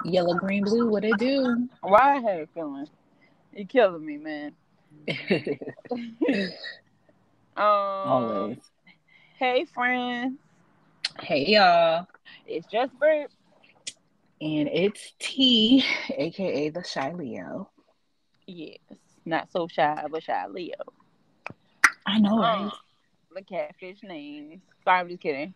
Yellow, green, blue, what it do? Why I had a feeling. You're killing me, man. Always. Hey friends. Hey y'all. It's just Bert. And it's T, aka the Shy Leo. Yes. Not so shy, but shy Leo. I know, right? The catfish names. Sorry, I'm just kidding.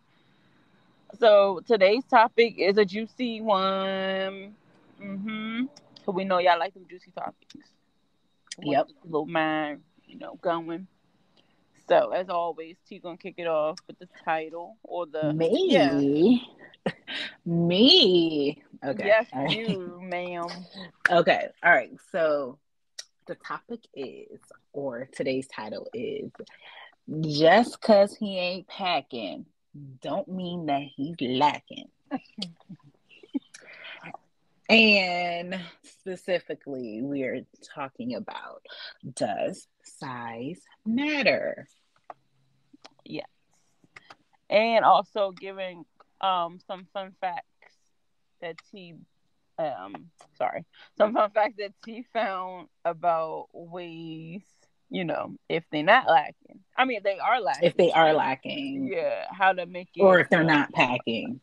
So today's topic is a juicy one. So we know y'all like them juicy topics. Yep. A little mind, going. So as always, T gonna kick it off with the title or the Me. Okay. Yes, all right. you, ma'am. Okay. All right. So the topic is, or today's title is, just cause he ain't packing, don't mean that he's lacking. And specifically, we're talking about, does size matter? Yes. And also giving some fun facts that some fun facts that T found about ways, if they're not lacking. I mean, if they are lacking. If they are lacking. Yeah, how to make it. Or if they're not packing.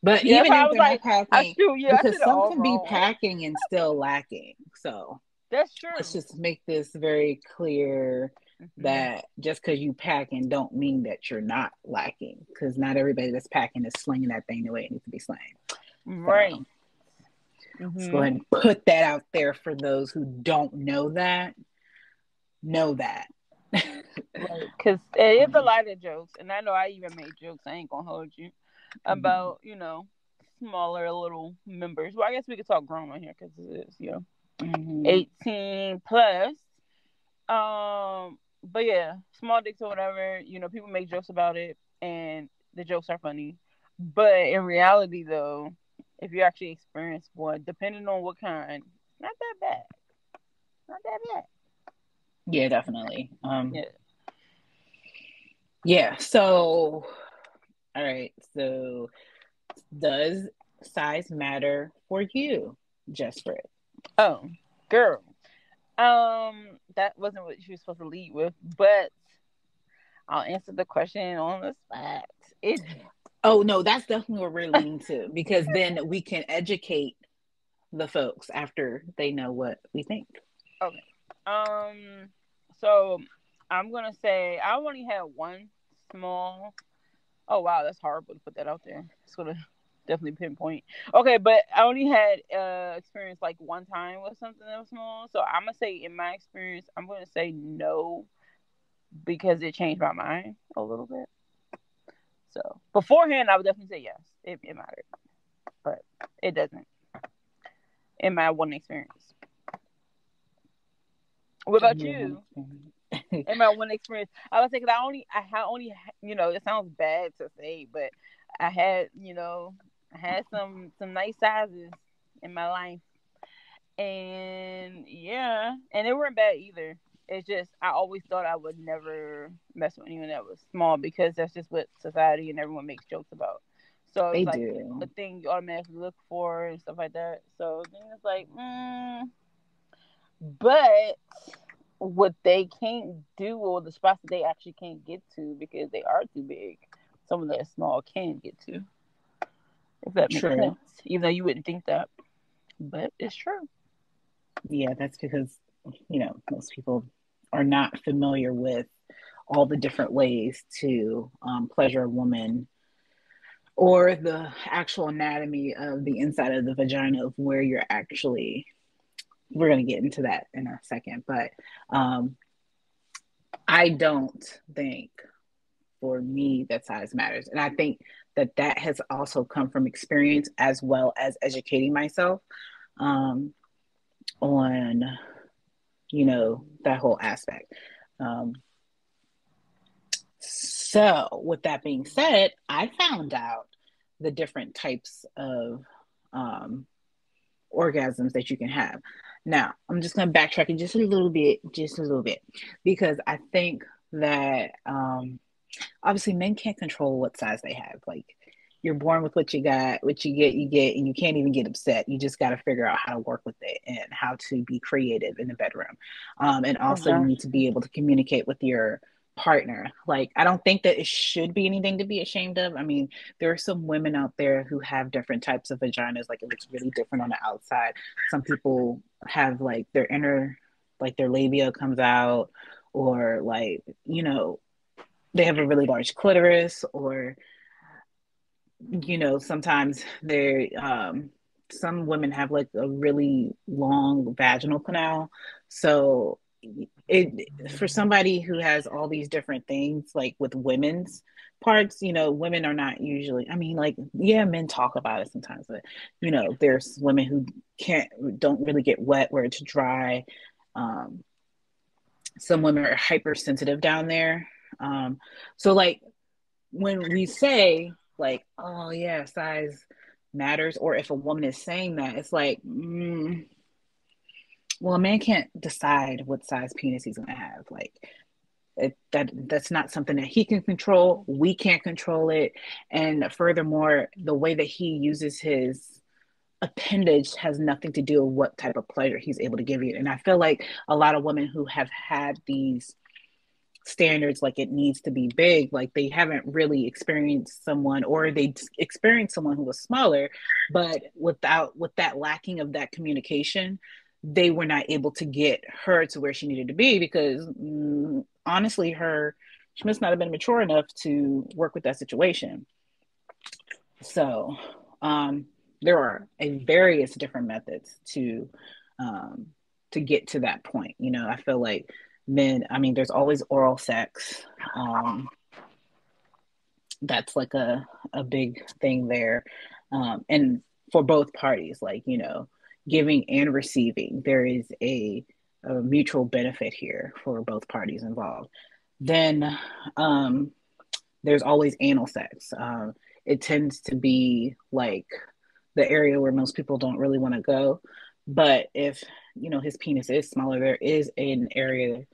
But yeah, even if they're not packing, because some can be packing and still lacking. So that's true. Let's just make this very clear that just because you packing don't mean that you're not lacking. Because not everybody that's packing is slinging that thing the way it needs to be slung. Right. So, let's go ahead and put that out there for those who don't know that. Know that. Because it's a lot of jokes, and I know I even made jokes. I ain't gonna hold you about smaller little members. Well, I guess we could talk grown on here because it is 18 plus. But yeah, small dicks or whatever. People make jokes about it, and the jokes are funny. But in reality, though, if you actually experience one, depending on what kind, not that bad. Not that bad. Yeah, definitely. Yeah. So, all right. So, does size matter for you, Jesprit? Oh, girl. That wasn't what you were supposed to lead with, but I'll answer the question on the spot. Oh no, that's definitely what we're leading to, because then we can educate the folks after they know what we think. Okay. So I'm gonna say I only had one small. Oh wow, that's horrible to put that out there. It's gonna definitely pinpoint. Okay, but I only had experience like one time with something that was small. So I'm gonna say in my experience, I'm gonna say no because it changed my mind a little bit. So beforehand, I would definitely say yes. It mattered, but it doesn't. In my one experience. What about you? In my one experience, I would say because I only, it sounds bad to say, but I had, I had some nice sizes in my life, and yeah, and they weren't bad either. It's just I always thought I would never mess with anyone that was small because that's just what society and everyone makes jokes about. So it's like a thing you automatically look for and stuff like that. So then it's like, but what they can't do, or the spots that they actually can't get to because they are too big, some of that small can get to. If that makes sense, even though you wouldn't think that, but it's true. Yeah, that's because most people are not familiar with all the different ways to pleasure a woman, or the actual anatomy of the inside of the vagina of where you're actually. We're going to get into that in a second, but I don't think for me that size matters. And I think that has also come from experience as well as educating myself on, that whole aspect. So with that being said, I found out the different types of orgasms that you can have. Now, I'm just going to backtrack it just a little bit, because I think that obviously men can't control what size they have. Like, you're born with what you got, what you get, and you can't even get upset. You just got to figure out how to work with it and how to be creative in the bedroom. And also, you need to be able to communicate with your partner. Like, I don't think that it should be anything to be ashamed of. I mean, there are some women out there who have different types of vaginas. Like, it looks really different on the outside. Some people have like their inner, like their labia comes out, or like, they have a really large clitoris, or sometimes they some women have like a really long vaginal canal. So it for somebody who has all these different things, like with women's parts, women are not usually, I mean, like, yeah, men talk about it sometimes, but there's women who don't really get wet where it's dry. um some women are hypersensitive down there. So like, when we say like, oh yeah, size matters, or if a woman is saying that, it's like, well, a man can't decide what size penis he's gonna have. Like, that's not something that he can control. We can't control it. And furthermore, the way that he uses his appendage has nothing to do with what type of pleasure he's able to give you. And I feel like a lot of women who have had these standards, like it needs to be big, like they haven't really experienced someone, or they experienced someone who was smaller, but with that lacking of that communication, they were not able to get her to where she needed to be, because honestly, she must not have been mature enough to work with that situation. So there are a various different methods to get to that point. I feel like men, I mean, there's always oral sex. That's like a big thing there. And for both parties, like, giving and receiving, there is a mutual benefit here for both parties involved. Then there's always anal sex. It tends to be like the area where most people don't really want to go. But if, his penis is smaller, there is an area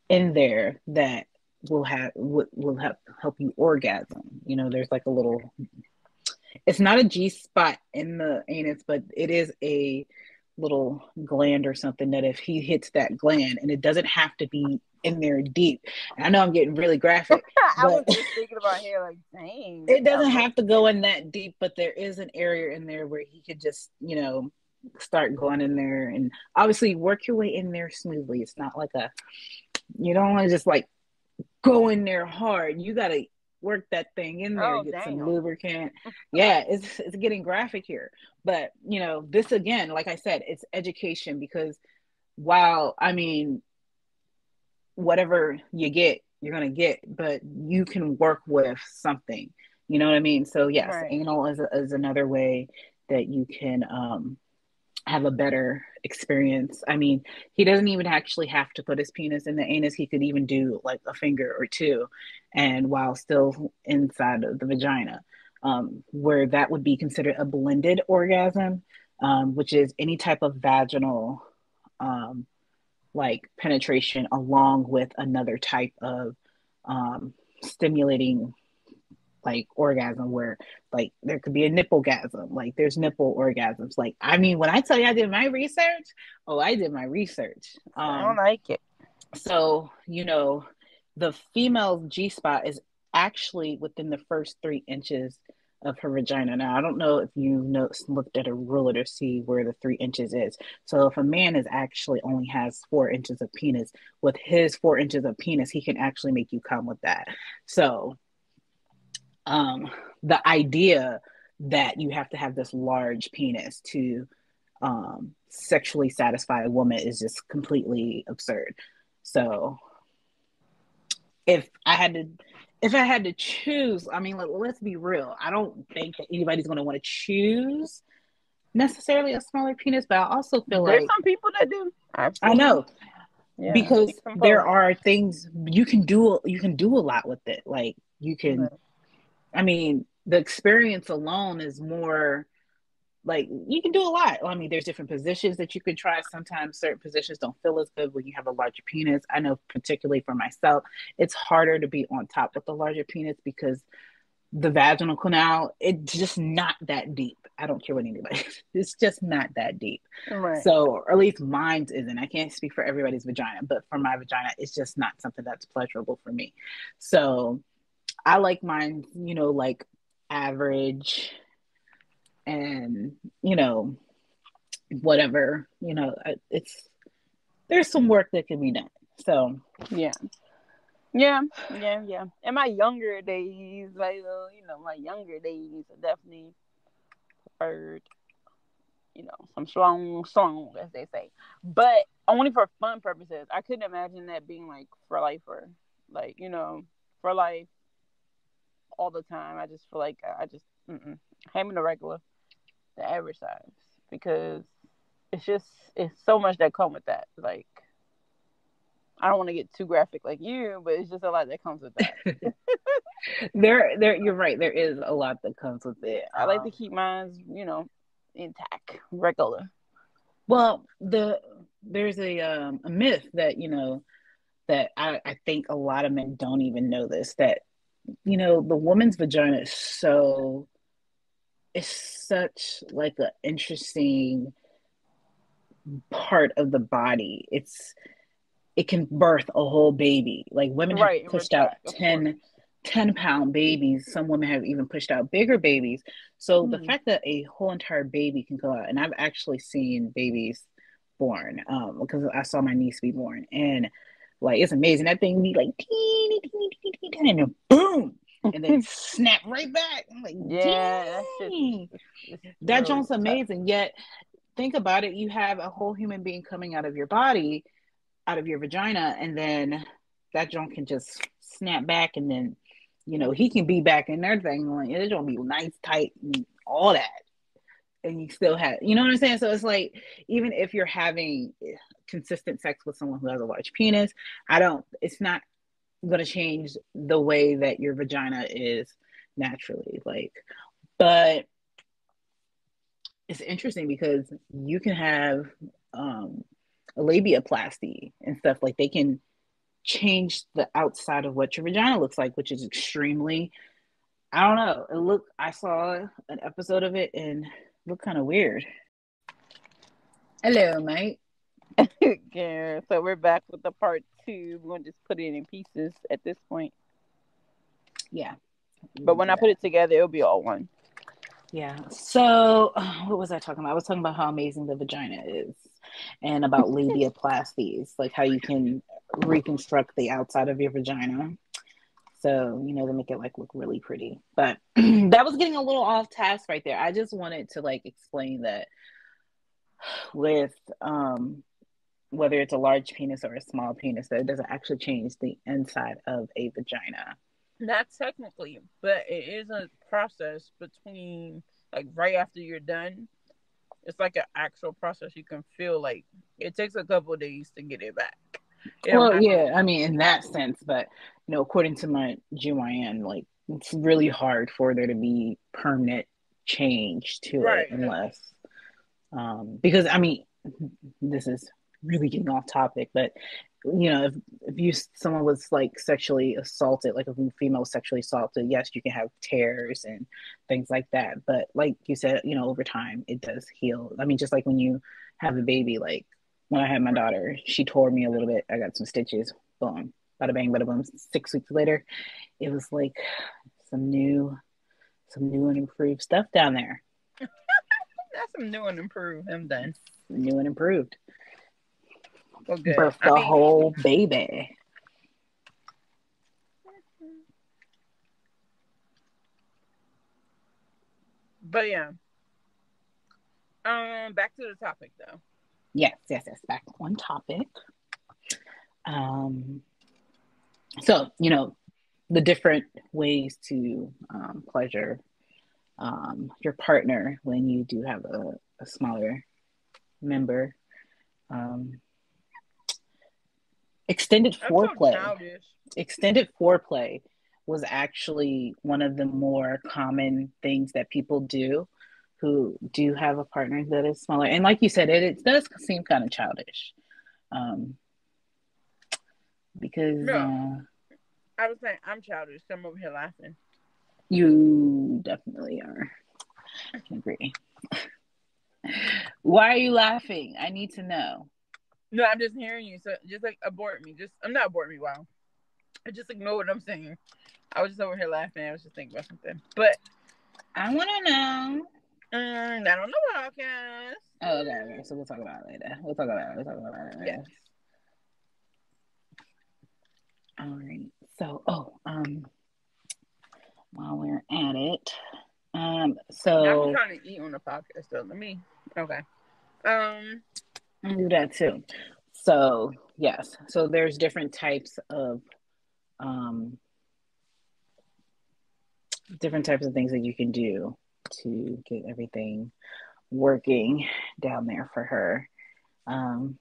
in there that will help you orgasm. There's like a little, it's not a G spot in the anus, but it is a little gland or something that if he hits that gland, and it doesn't have to be in there deep. And I know I'm getting really graphic. I was just thinking about here, like, dang. It doesn't have to go in that deep, but there is an area in there where he could just, start going in there, and obviously work your way in there smoothly. It's not like you don't want to just like go in there hard. You got to work that thing in there, get some lubricant. Yeah, it's getting graphic here. But, this again, like I said, it's education, because while, I mean, whatever you get, you're going to get, but you can work with something, you know what I mean? So yes, right. Anal is another way that you can have a better experience. I mean, he doesn't even actually have to put his penis in the anus. He could even do like a finger or two, and while still inside of the vagina, where that would be considered a blended orgasm, which is any type of vaginal like penetration along with another type of stimulating like orgasm, where like there could be a nipple-gasm, like there's nipple orgasms. Like, I mean, when I tell you I did my research, I did my research. I don't like it. So, the female G-spot is actually within the first 3 inches of her vagina. Now, I don't know if you looked at a ruler to see where the 3 inches is. So if a man only has 4 inches of penis, with his 4 inches of penis, he can actually make you come with that. So the idea that you have to have this large penis to sexually satisfy a woman is just completely absurd. So if I had to choose, I mean, let's be real. I don't think that anybody's going to want to choose necessarily a smaller penis, but I also feel there's some people that do. I know. Yeah, because there are things you can do. You can do a lot with it. Like you can, right. I mean, the experience alone is more like you can do a lot. I mean, there's different positions that you can try. Sometimes certain positions don't feel as good when you have a larger penis. I know particularly for myself, it's harder to be on top with the larger penis because the vaginal canal, it's just not that deep. I don't care what anybody. It's just not that deep. Right. So, or at least mine's isn't. I can't speak for everybody's vagina, but for my vagina, it's just not something that's pleasurable for me. So, I like mine, like average and, whatever, it's there's some work that can be done. So, Yeah. Yeah, yeah. In my younger days, like my younger days, I definitely preferred, some strong, as they say. But only for fun purposes. I couldn't imagine that being like for life or like for life all the time. I just feel like I just hand me the regular, the average size because it's so much that come with that. Like I don't want to get too graphic like you, but it's just a lot that comes with that. you're right. There is a lot that comes with it. I like to keep mine, intact, regular. Well, there's a myth that that I think a lot of men don't even know this, that the woman's vagina is it's such like an interesting part of the body. It can birth a whole baby. Like women have Right, in pushed out retract, of course. 10-pound babies. Some women have even pushed out bigger babies. So the Hmm. fact that a whole entire baby can come out, and I've actually seen babies born, because I saw my niece be born, and like it's amazing. That thing be like teeny, teeny, teeny, teeny, teeny, and then boom, and then snap right back. I'm like, Yeah, that shit dang, is that really joint's tough. amazing. Yet think about it, you have a whole human being coming out of your body, out of your vagina, and then that joint can just snap back, and then he can be back in there thing like it's gonna be nice, tight, and all that, and you still have, you know what I'm saying? So it's like, even if you're having consistent sex with someone who has a large penis, it's not gonna change the way that your vagina is naturally, like. But it's interesting because you can have um a labiaplasty and stuff, like they can change the outside of what your vagina looks like, which is extremely, I don't know. I saw an episode of it and it looked kind of weird. Hello, mate. Yeah, so we're back with the part two. We're gonna just put it in pieces at this point. Yeah, But we'll when do I put that. it together, it'll be all one. Yeah. So, what was I talking about? I was talking about how amazing the vagina is, and about labiaplasties, like how you can reconstruct the outside of your vagina. So, to make it like look really pretty. But that was getting a little off task right there. I just wanted to like explain that with whether it's a large penis or a small penis, that it doesn't actually change the inside of a vagina. Not technically, but it is a process between like right after you're done. It's like an actual process. You can feel like it takes a couple of days to get it back. It don't Well, happen. yeah, I mean, in that sense, but according to my GYN, like it's really hard for there to be permanent change to it Right. unless, because I mean, this is really getting off topic, but if someone was like sexually assaulted, like a female sexually assaulted, yes, you can have tears and things like that. But like you said, over time it does heal. I mean, just like when you have a baby, like when I had my daughter, she tore me a little bit. I got some stitches. Boom, bada bang, bada boom. 6 weeks later, it was like some new, and improved stuff down there. That's some new and improved. I'm done. New and improved. Well, good. Birthed I a mean, whole baby. but yeah. Back to the topic though. Yes, yes, yes. Back on topic. Um, so the different ways to pleasure your partner when you do have a smaller member. Um, extended That's so foreplay. childish. Extended foreplay was actually one of the more common things that people do who do have a partner that is smaller. And like you said, it does seem kind of childish, um, because No, I was saying I'm childish. So I'm over here laughing. You definitely are. I can agree. Why are you laughing? I need to know. No, I'm just hearing you. So just like abort me. I'm not abort me. Wow. I just ignore what I'm saying. I was just over here laughing. I was just thinking about something. But I want to know. I don't know podcast. Oh, okay. So we'll talk about it later. We'll talk about it later. Yes. All right. So, while we're at it, so I'm trying to eat on the podcast. So let me. Okay. I'll do that too. So, yes. So there's different types of um things that you can do to get everything working down there for her. And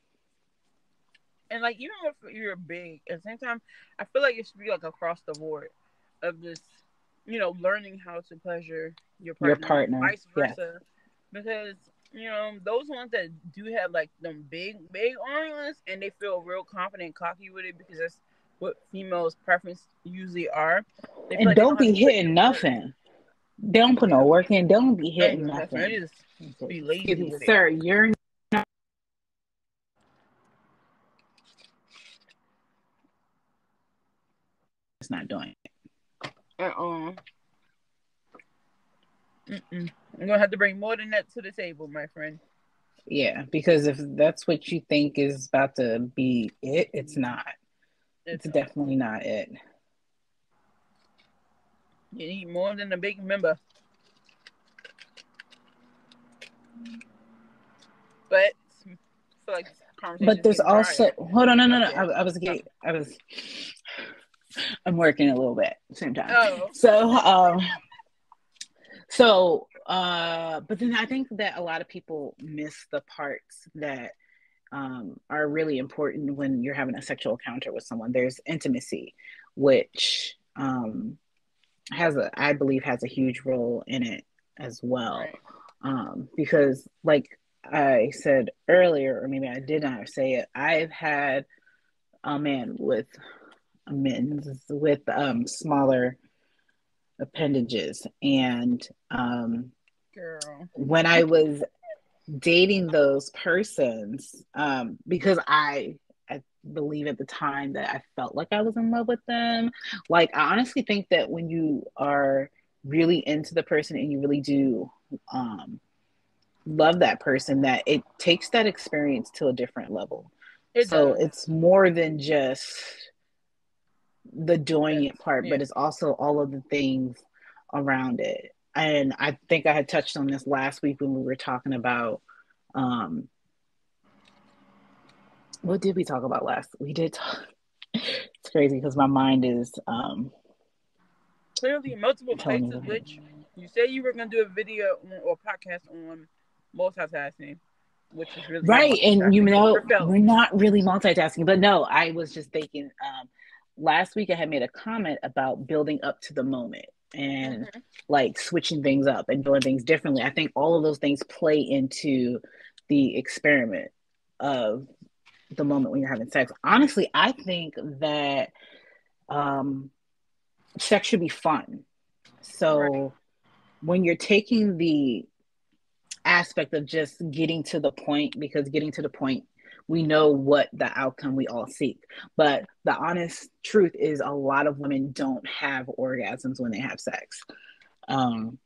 like even if you're big, at the same time, I feel like it should be like across the board of just learning how to pleasure your Your partner, partner, vice yes. versa, because those ones that do have like them big organs and they feel real confident and cocky with it because that's what females' preference usually are. They feel And like they don't don't have be to put hitting in work. nothing. They don't put no work in. Don't be Don't hitting do nothing. They nothing. just be Excuse lazy me, with it. sir. You're just not doing it. I'm gonna have to bring more than that to the table, my friend. Yeah, because if that's what you think is about to be it, it's not. It's definitely not it. You need more than a big member. But I feel like this conversation But is there's getting also drier. hold on, no, no, no. Okay. I'm working a little bit at the same time. Oh. But then I think that a lot of people miss the parts that are really important when you're having a sexual encounter with someone. There's intimacy, which I believe has a huge role in it as well. Right. Because like I said earlier, or maybe I did not say it, I've had a man with smaller appendages, and Girl. when I was dating those persons, because I believe at the time that I felt like I was in love with them. Like I honestly think that when you are really into the person and you really do love that person, that it takes that experience to a different level. It So does. it's more than just the doing it part, Yeah. but it's also all of the things around it. And I think I had touched on this last week when we were talking about what did we talk about last? We did talk. It's crazy because my mind is Clearly in multiple telling places, me. which you say you were gonna do a video or podcast on multitasking, which is really not Right. And multitasking. We're we're failing. not really multitasking, but no, I was just thinking last week I had made a comment about building up to the moment and Mm-hmm. like switching things up and doing things differently. I think all of those things play into the experiment of the moment when you're having sex. Honestly, I think that um, sex should be fun. Right. So when you're taking the aspect of just getting to the point, because getting to the point, we know what the outcome we all seek. But the honest truth is, a lot of women don't have orgasms when they have sex. Um,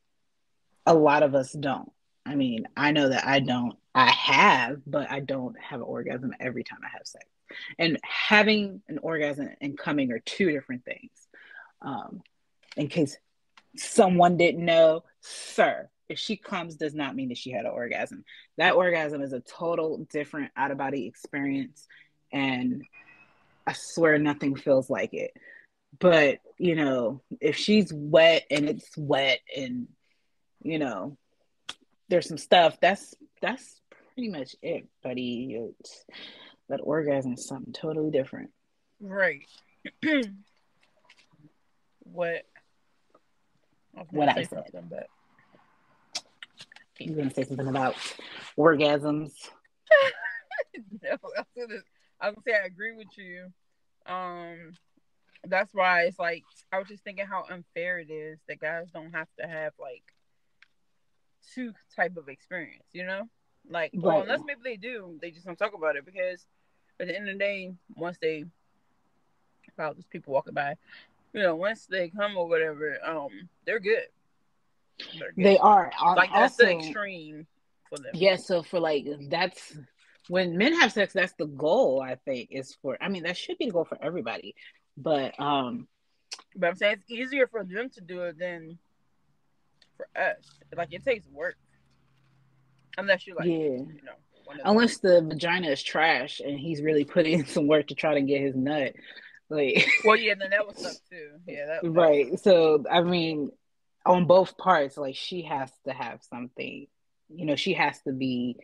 a lot of us don't. I mean, I know that I don't. I have, but I don't have an orgasm every time I have sex. And having an orgasm and coming are two different things. Um, in case someone didn't know, sir, if she comes does not mean that she had an orgasm. That orgasm is a total different out of body experience. And I swear nothing feels like it. But, if she's wet and it's wet and, you know, there's some stuff, that's pretty much it, buddy. That orgasm is something totally different. Right. What? I was What gonna I say said. something, but You're gonna say something about orgasms. no, I was gonna say I agree with you. that's why it's like I was just thinking how unfair it is that guys don't have to have like two type of experience, you know? Like, or Right. unless maybe they do, they just don't talk about it because at the end of the day, once they about these people walking by, once they come or whatever, they're good. They're They good. are. Like that's the Also, extreme for them. yeah, so for like that's when men have sex, that's the goal, I think, is for I mean, that should be the goal for everybody. But But I'm saying it's easier for them to do it than for us. Like it takes work. Unless you like, yeah. one of the Unless the vagina is trash and he's really putting in some work to try to get his nut. Like well, yeah, then that would suck too. Yeah, that would suck. right. So I mean, on both parts, like she has to have something. She has to be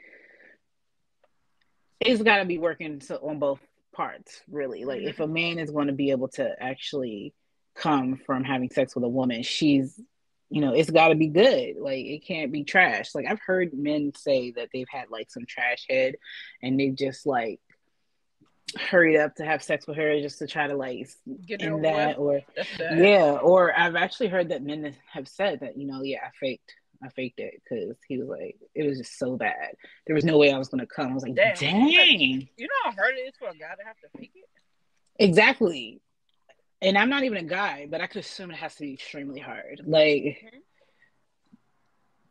it's got to be working on both parts, really. Like if Mm-hmm. a man is going to be able to actually come from having sex with a woman, it's got to be good. Like it can't be trash. Like I've heard men say that they've had like some trash head and they've just like hurried up to have sex with her just to try to like Get it end over with. that. Or That's bad. yeah, or I've actually heard that men have said that, yeah, I faked it because he was like, it was just so bad. There was no way I was going to come. I was like, Damn, dang. you know how hard it is for a guy to have to fake it. Exactly. And I'm not even a guy, but I could assume it has to be extremely hard. Like, Mm-hmm.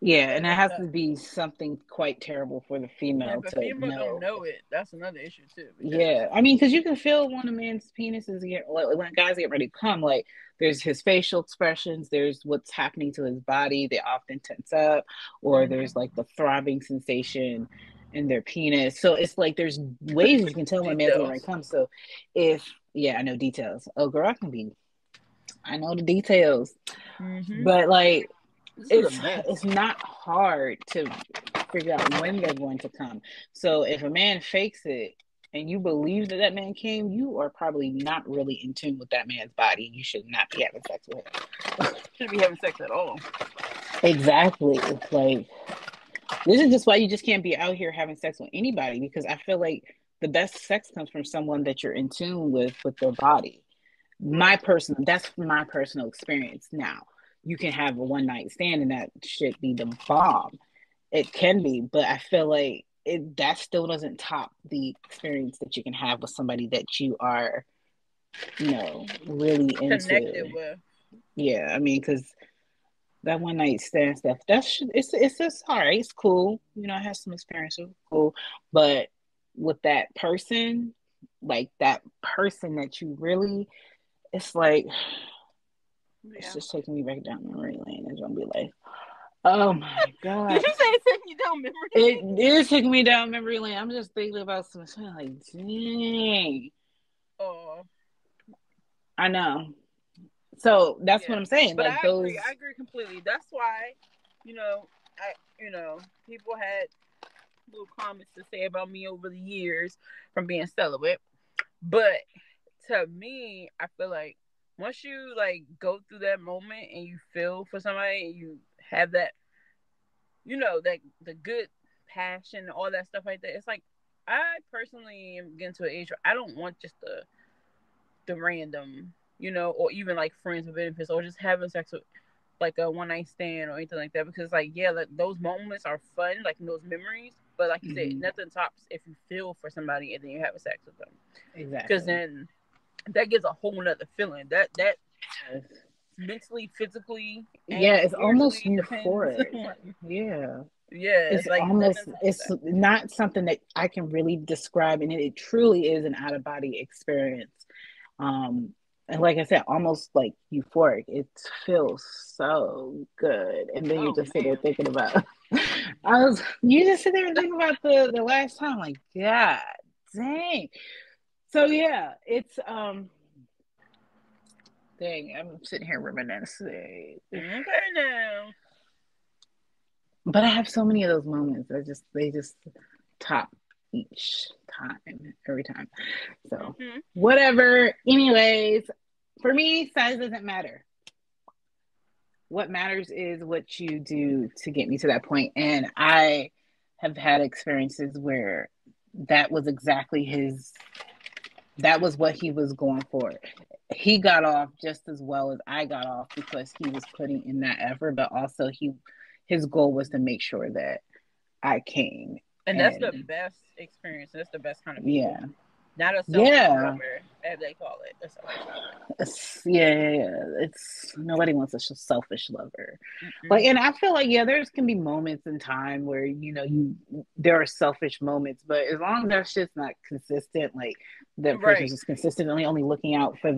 yeah, Yeah, and it that's has to tough. be something quite terrible for the And female if a to female don't know. know it, that's another issue too. Because Yeah, I mean, because you can feel when a man's penis is like, when guys get ready to come, like there's his facial expressions, there's what's happening to his body. They often tense up, or there's mm-hmm. like the throbbing sensation in their penis. So it's like there's ways you can tell when a man's getting ready to details. come. So yeah, I know details. Oh, girl, I know the details, Mm-hmm. but like This is a it's mess. not hard to figure out when they're going to come. So if a man fakes it and you believe that man came, you are probably not really in tune with that man's body. You should not be having sex with him. Shouldn't be having sex at all. Exactly. It's like this is just why you just can't be out here having sex with anybody, because I feel like the best sex comes from someone that you're in tune with their body. That's my personal experience. Now you can have a one night stand and that shit be the bomb. It can be, but I feel like that still doesn't top the experience that you can have with somebody that you are, really Connected into. with. Yeah, I mean, because that one night stand stuff, it's just all right. It's cool. I had some experience. It was cool, but with that person, like that person that you really, it's like it's Yeah. just taking me back down memory lane. It's gonna be like, oh my Did god. you say it took you down memory It lane? is taking me down memory lane. I'm just thinking about some like, dang. Oh, I know. So that's what yeah. I'm saying. But Like I agree. those. I agree completely. That's why, people had little comments to say about me over the years from being celibate. But to me, I feel like once you like go through that moment and you feel for somebody and you have that, that the good passion and all that stuff like that, it's like I personally am getting to an age where I don't want just the random, or even like friends with benefits or just having sex with like a one night stand or anything like that. Because like yeah, like, those moments are fun, like those memories. But like you said, Mhm. nothing tops if you feel for somebody and then you have a sex with them. Because Exactly. then that gives a whole nother feeling. That Yes. mentally, physically, Yeah, and it's almost spiritually depends. euphoric. Yeah. Yeah, It's it's like almost, nothing tops it's that. not something that I can really describe, and it truly is an out of body experience. Um, and like I said, almost like euphoric. It feels so good. And then you Oh just sit there man. thinking about, you just sit there and think about the last time, like, God dang. So yeah, it's, dang, I'm sitting here reminiscing. Okay now. But I have so many of those moments. They just top each time, every time. So Hmm. whatever. Anyways, for me, size doesn't matter. What matters is what you do to get me to that point. And I have had experiences where that was exactly his That was what he was going for. He got off just as well as I got off because he was putting in that effort, but also his goal was to make sure that I came. And that's the And best experience. That's the best kind of people. yeah. Not a selfish Yeah. lover, as they call it. A selfish lover. Yeah. It's nobody wants a selfish lover. Like, Mm-mm. and I feel like, yeah, there's can be moments in time where, there are selfish moments, but as long as that's just not consistent, like that person's Right. just consistently only looking out for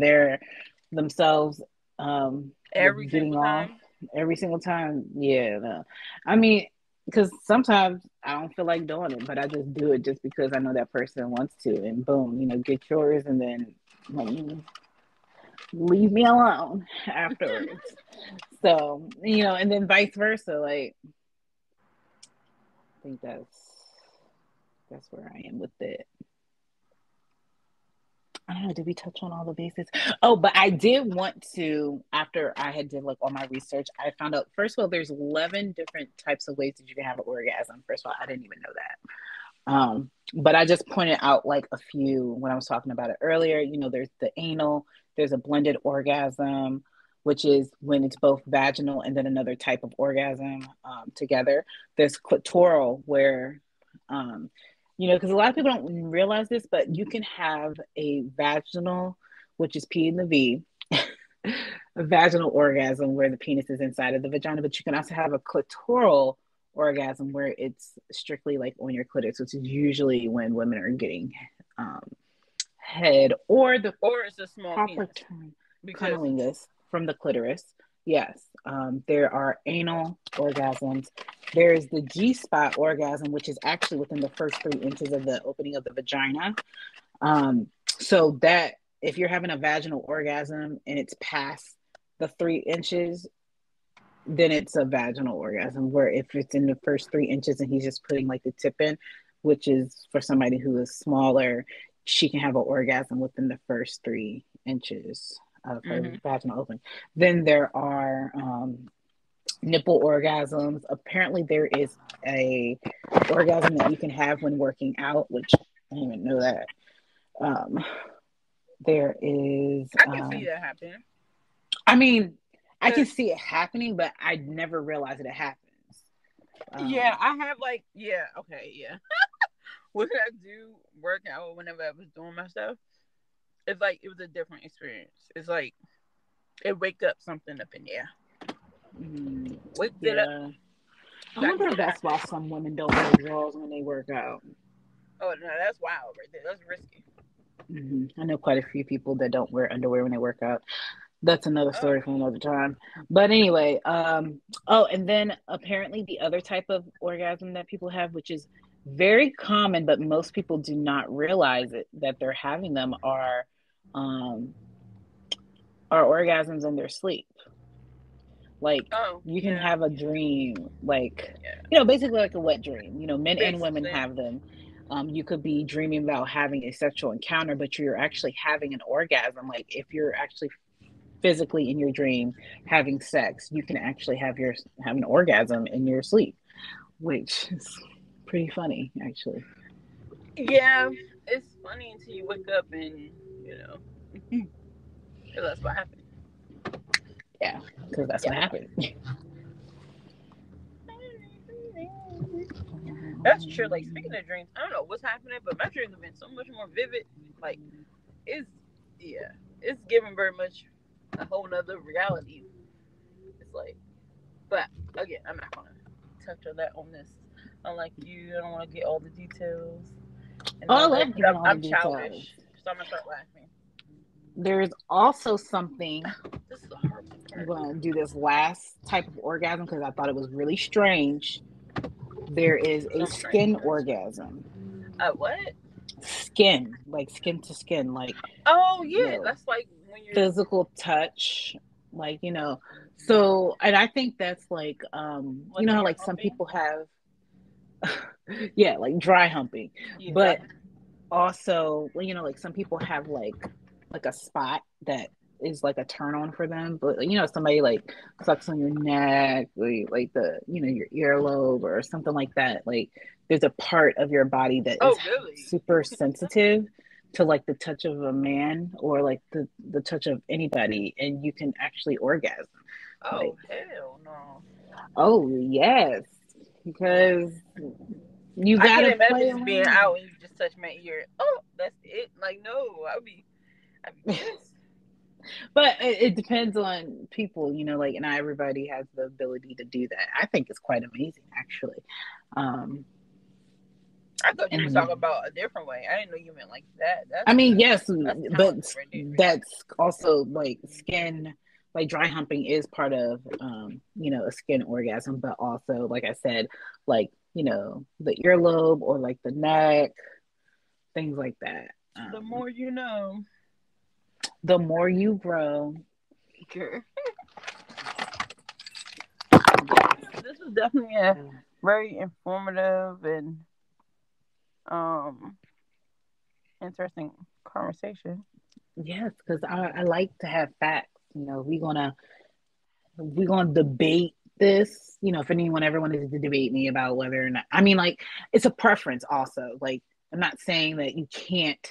themselves, Every getting single off time. every single time. Yeah. No. I mean, because sometimes I don't feel like doing it, but I just do it just because I know that person wants to, and boom, get yours, and then like, leave me alone afterwards. So, and then vice versa. Like, I think that's where I am with it. I don't know. Did we touch on all the bases? Oh, but I did want to, after I had did like all my research, I found out, first of all, there's 11 different types of ways that you can have an orgasm. First of all, I didn't even know that. But I just pointed out like a few when I was talking about it earlier. There's the anal, there's a blended orgasm, which is when it's both vaginal and then another type of orgasm together. There's clitoral, where, because a lot of people don't realize this, but you can have a vaginal, which is P in the V, a vaginal orgasm where the penis is inside of the vagina, but you can also have a clitoral orgasm where it's strictly like on your clitoris, which is usually when women are getting um, head, or the Or it's a small proper penis. term, Because cunnilingus, from the clitoris. Yes, there are anal orgasms. There's the G spot orgasm, which is actually within the first 3 inches of the opening of the vagina. So that if you're having a vaginal orgasm and it's past the 3 inches, then it's a vaginal orgasm. Where if it's in the first 3 inches and he's just putting like the tip in, which is for somebody who is smaller, she can have an orgasm within the first 3 inches of her vaginal opening. Then there are nipple orgasms. Apparently, there is a orgasm that you can have when working out, which I didn't even know that. There is. I can see that happening. I mean, I can see it happening, but I never realized that it happens. Yeah, I have like, yeah, okay, yeah. When I do work out, whenever I was doing my stuff, it's like it was a different experience. It's like it waked up something up in there. Waked it up. I wonder if that's why some women don't wear drawers when they work out. Oh no, that's wild right there. That's risky. I know quite a few people that don't wear underwear when they work out. That's another story for another time. But anyway, and then apparently the other type of orgasm that people have, which is very common, but most people do not realize it that they're having them, are orgasms in their sleep. Like you can have a dream, like basically like a wet dream. Men and women have them. You could be dreaming about having a sexual encounter, but you're actually having an orgasm. Like if you're actually physically in your dream having sex, you can actually have an orgasm in your sleep, which is pretty funny, actually. Yeah, it's funny until you wake up and that's what happened. Yeah, because that's what happened. That's true. Like speaking of dreams, I don't know what's happening, but my dreams have been so much more vivid. Like it's given very much a whole nother reality. It's like, but again, I'm not gonna touch on that on this. Unlike you, I don't want to get all the details. And I love getting all the details. Childish, so I'm gonna start laughing. There's also something. This is a horrible part. I'm gonna do this last type of orgasm because I thought it was really strange. There is a skin orgasm. What? Skin, like skin to skin, like. Oh yeah, that's like when you're physical touch, like So, and I think that's like how like some people have, yeah, like dry humping, but also like some people have like a spot that is like a turn on for them, but somebody like sucks on your neck, like the your earlobe or something like that. Like there's a part of your body that is super sensitive to like the touch of a man or like the touch of anybody, and you can actually orgasm. Like, Oh hell no! oh yes, because you I can't gotta imagine play just being around. out and you just touch my ear. Oh, that's it. Like no, I'd be pissed. But it depends on people, like not everybody has the ability to do that. I think it's quite amazing, actually. Um, I thought you was and talking about a different way. I didn't know you meant like that. I mean, yes, That's but talented right there. that's also like skin, like dry humping is part of, a skin orgasm, but also, like I said, like, the earlobe or like the neck, things like that. The more you know. The more you grow. Sure. Yes. This was definitely a very informative and um interesting conversation. Yes, because I like to have facts. We're gonna debate this. If anyone ever wanted to debate me about whether or not, I mean, like, it's a preference. Also, like, I'm not saying that you can't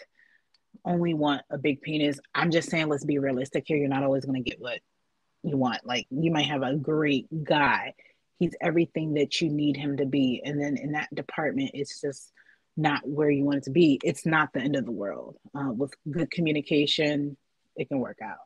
only want a big penis. I'm just saying, let's be realistic here. You're not always gonna get what you want. Like, you might have a great guy. He's everything that you need him to be, and then in that department, it's just not where you want it to be. It's not the end of the world. With good communication, it can work out.